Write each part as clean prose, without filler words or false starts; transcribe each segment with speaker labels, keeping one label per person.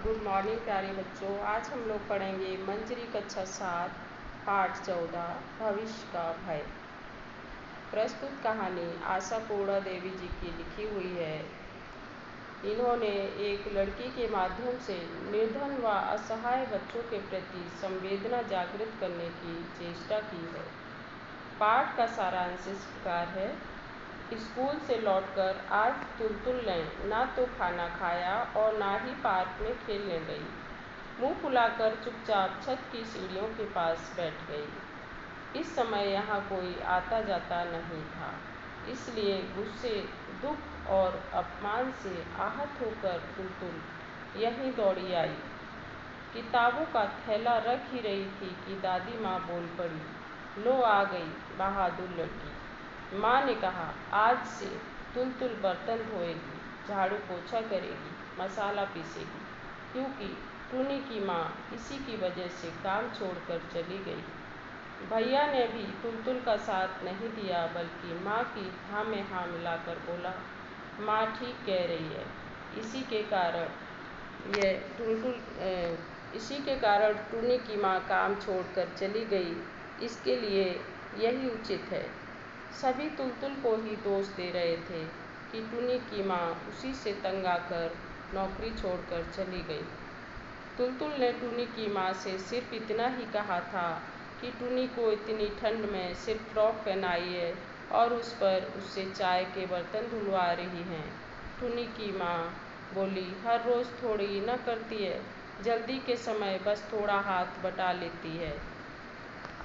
Speaker 1: Good morning प्यारे बच्चों। आज हम लोग पढ़ेंगे मंजरी कक्षा 7 पाठ 14 भविष्य का भय। प्रस्तुत कहानी आशापूर्णा देवी जी की लिखी हुई है। इन्होंने एक लड़की के माध्यम से निर्धन व असहाय बच्चों के प्रति संवेदना जागृत करने की चेष्टा की है। पाठ का सारांश इस प्रकार है। स्कूल से लौटकर आज तुलतुल ने ना तो खाना खाया और ना ही पार्क में खेलने गई। मुंह फुलाकर चुपचाप छत की सीढ़ियों के पास बैठ गई। इस समय यहाँ कोई आता जाता नहीं था, इसलिए गुस्से, दुख और अपमान से आहत होकर तुलतुल यहीं दौड़ी आई। किताबों का थैला रख ही रही थी कि दादी माँ बोल पड़ी, लो आ गई बहादुर लड़की। माँ ने कहा, आज से तुलतुल बर्तन धोएगी, झाड़ू पोछा करेगी, मसाला पीसेगी, क्योंकि टुनी की माँ इसी की वजह से काम छोड़कर चली गई। भैया ने भी तुलतुल का साथ नहीं दिया, बल्कि माँ की हाँ में हाँ मिलाकर बोला, माँ ठीक कह रही है। इसी के कारण टुनी की माँ काम छोड़कर चली गई, इसके लिए यही उचित है। सभी तुलतुल को ही दोष दे रहे थे कि टुनी की माँ उसी से तंग आकर नौकरी छोड़कर चली गई। तुलतुल ने टुनी की माँ से सिर्फ इतना ही कहा था कि टुनी को इतनी ठंड में सिर्फ फ्रॉक पहनाई है और उस पर उससे चाय के बर्तन धुलवा रही हैं। टुनी की माँ बोली, हर रोज़ थोड़ी न करती है, जल्दी के समय बस थोड़ा हाथ बटा लेती है।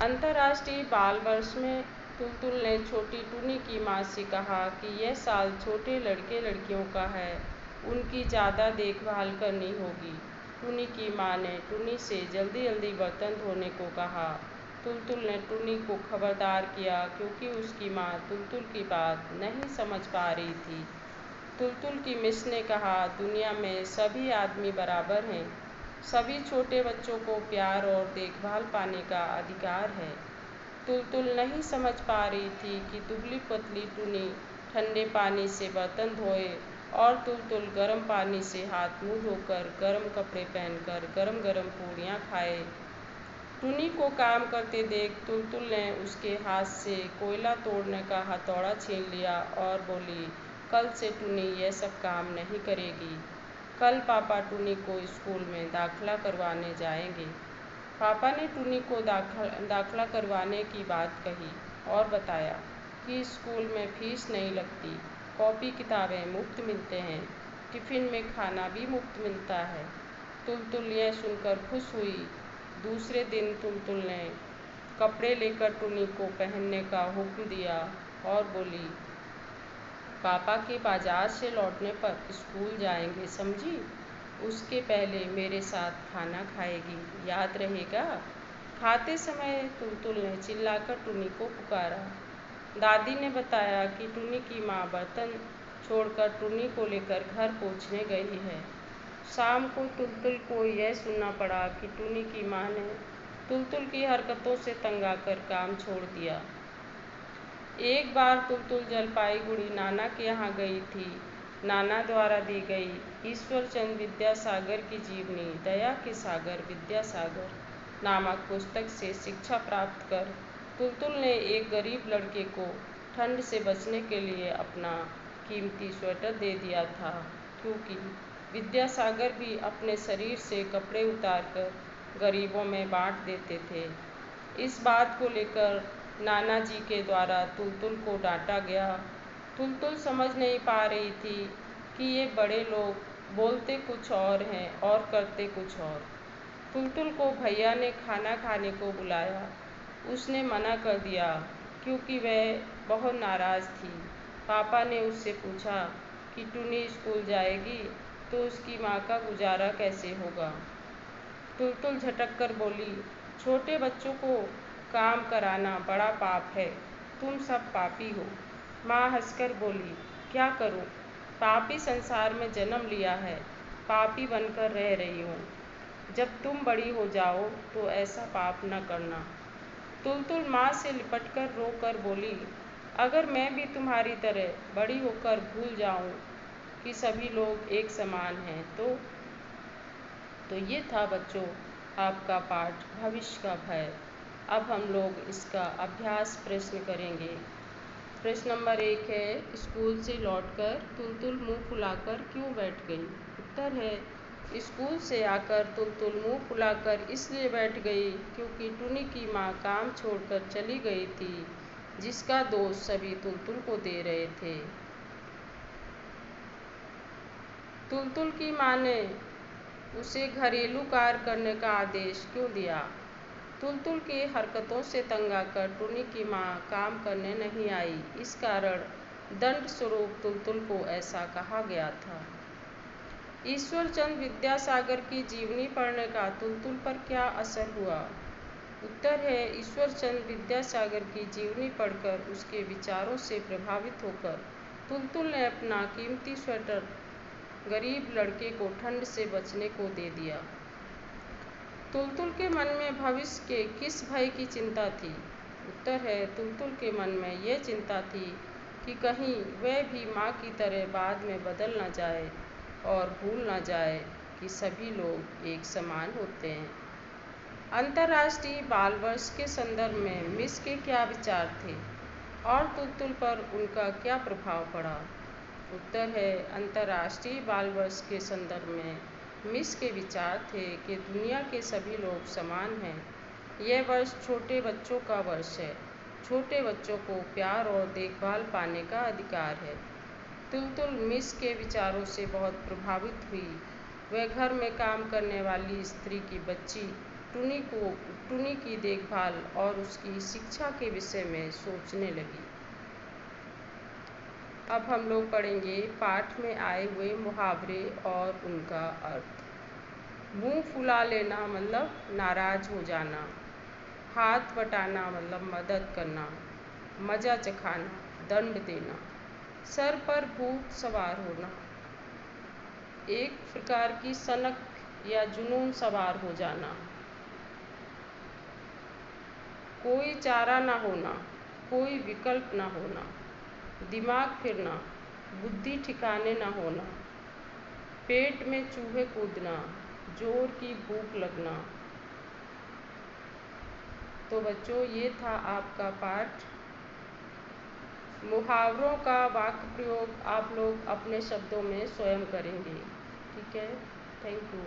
Speaker 1: अंतर्राष्ट्रीय बाल वर्ष में तुलतुल ने छोटी टुनी की माँ से कहा कि यह साल छोटे लड़के लड़कियों का है, उनकी ज़्यादा देखभाल करनी होगी। टुनी की माँ ने टुनी से जल्दी जल्दी बर्तन धोने को कहा। तुलतुल ने टुनी को खबरदार किया, क्योंकि उसकी माँ तुलतुल की बात नहीं समझ पा रही थी। तुलतुल की मिस ने कहा, दुनिया में सभी आदमी बराबर हैं, सभी छोटे बच्चों को प्यार और देखभाल पाने का अधिकार है। तुलतुल नहीं समझ पा रही थी कि दुबली पतली टुनी ठंडे पानी से बर्तन धोए और तुलतुल गर्म पानी से हाथ मुंह धोकर गर्म कपड़े पहनकर गरम गरम पूड़ियाँ खाए। टुनी को काम करते देख तुलतुल ने उसके हाथ से कोयला तोड़ने का हथौड़ा छीन लिया और बोली, कल से टुनी यह सब काम नहीं करेगी। कल पापा टुनी को स्कूल में दाखिला करवाने जाएंगे। पापा ने टुनी को दाखिला करवाने की बात कही और बताया कि स्कूल में फीस नहीं लगती, कॉपी किताबें मुफ्त मिलते हैं, टिफ़िन में खाना भी मुफ्त मिलता है। तुलतुल यह सुनकर खुश हुई। दूसरे दिन तुलतुल ने कपड़े लेकर टुनी को पहनने का हुक्म दिया और बोली, पापा के बाजार से लौटने पर स्कूल जाएंगे, समझी? उसके पहले मेरे साथ खाना खाएगी, याद रहेगा? खाते समय तुलतुल ने चिल्लाकर टुनी को पुकारा। दादी ने बताया कि टुनी की माँ बर्तन छोड़कर टुनी को लेकर घर पहुँचने गई है। शाम को तुलतुल को यह सुनना पड़ा कि टुनी की माँ ने तुलतुल की हरकतों से तंग आकर काम छोड़ दिया। एक बार तुलतुल जलपाईगुड़ी नाना के यहाँ गई थी। नाना द्वारा दी गई ईश्वरचंद विद्यासागर की जीवनी दया के सागर विद्यासागर नामक पुस्तक से शिक्षा प्राप्त कर तुलतुल ने एक गरीब लड़के को ठंड से बचने के लिए अपना कीमती स्वेटर दे दिया था, क्योंकि विद्यासागर भी अपने शरीर से कपड़े उतारकर गरीबों में बांट देते थे। इस बात को लेकर नाना जी के द्वारा तुलतुल को डांटा गया। तुलतुल समझ नहीं पा रही थी कि ये बड़े लोग बोलते कुछ और हैं और करते कुछ और। तुलतुल को भैया ने खाना खाने को बुलाया। उसने मना कर दिया, क्योंकि वह बहुत नाराज़ थी। पापा ने उससे पूछा कि टुनी स्कूल जाएगी तो उसकी माँ का गुजारा कैसे होगा। तुलतुल झटक कर बोली, छोटे बच्चों को काम कराना बड़ा पाप है, तुम सब पापी हो। माँ हंसकर बोली, क्या करूँ, पापी संसार में जन्म लिया है, पापी बनकर रह रही हूँ। जब तुम बड़ी हो जाओ तो ऐसा पाप न करना। तुलतुल माँ से लिपटकर रोकर बोली, अगर मैं भी तुम्हारी तरह बड़ी होकर भूल जाऊँ कि सभी लोग एक समान हैं तो। तो ये था बच्चों आपका पाठ भविष्य का भय। अब हम लोग इसका अभ्यास प्रश्न करेंगे। प्रश्न नंबर 1 है, स्कूल से लौटकर तुलतुल मुंह फुलाकर क्यों बैठ गई? उत्तर है, स्कूल से आकर तुलतुल मुंह फुलाकर इसलिए बैठ गई क्योंकि टुनी की माँ काम छोड़कर चली गई थी, जिसका दोष सभी तुलतुल को दे रहे थे। तुलतुल की माँ ने उसे घरेलू कार्य करने का आदेश क्यों दिया? तुलतुल की हरकतों से तंग आकर टुनी की माँ काम करने नहीं आई, इस कारण दंड स्वरूप तुलतुल को ऐसा कहा गया था। ईश्वरचंद विद्यासागर की जीवनी पढ़ने का तुलतुल पर क्या असर हुआ? उत्तर है, ईश्वरचंद विद्यासागर की जीवनी पढ़कर उसके विचारों से प्रभावित होकर तुलतुल ने अपना कीमती स्वेटर गरीब लड़के को ठंड से बचने को दे दिया। तुलतुल के मन में भविष्य के किस भय की चिंता थी? उत्तर है, तुलतुल के मन में यह चिंता थी कि कहीं वह भी माँ की तरह बाद में बदल न जाए और भूल न जाए कि सभी लोग एक समान होते हैं। अंतर्राष्ट्रीय बाल वर्ष के संदर्भ में मिस के क्या विचार थे और तुलतुल पर उनका क्या प्रभाव पड़ा? उत्तर है, अंतर्राष्ट्रीय बाल वर्ष के संदर्भ में मिस के विचार थे कि दुनिया के सभी लोग समान हैं। यह वर्ष छोटे बच्चों का वर्ष है। छोटे बच्चों को प्यार और देखभाल पाने का अधिकार है। तुलतुल मिस के विचारों से बहुत प्रभावित हुई। वह घर में काम करने वाली स्त्री की बच्ची टुनी की देखभाल और उसकी शिक्षा के विषय में सोचने लगी। अब हम लोग पढ़ेंगे पाठ में आए हुए मुहावरे और उनका अर्थ। मुंह फुला लेना मतलब नाराज हो जाना, हाथ बटाना मतलब मदद करना, मजा चखाना, दंड देना, सर पर भूत सवार होना, एक प्रकार की सनक या जुनून सवार हो जाना, कोई चारा ना होना, कोई विकल्प ना होना, दिमाग फिरना, बुद्धि ठिकाने ना होना, पेट में चूहे कूदना, जोर की भूख लगना। तो बच्चों ये था आपका पाठ। मुहावरों का वाक्य प्रयोग आप लोग अपने शब्दों में स्वयं करेंगे। ठीक है, थैंक यू।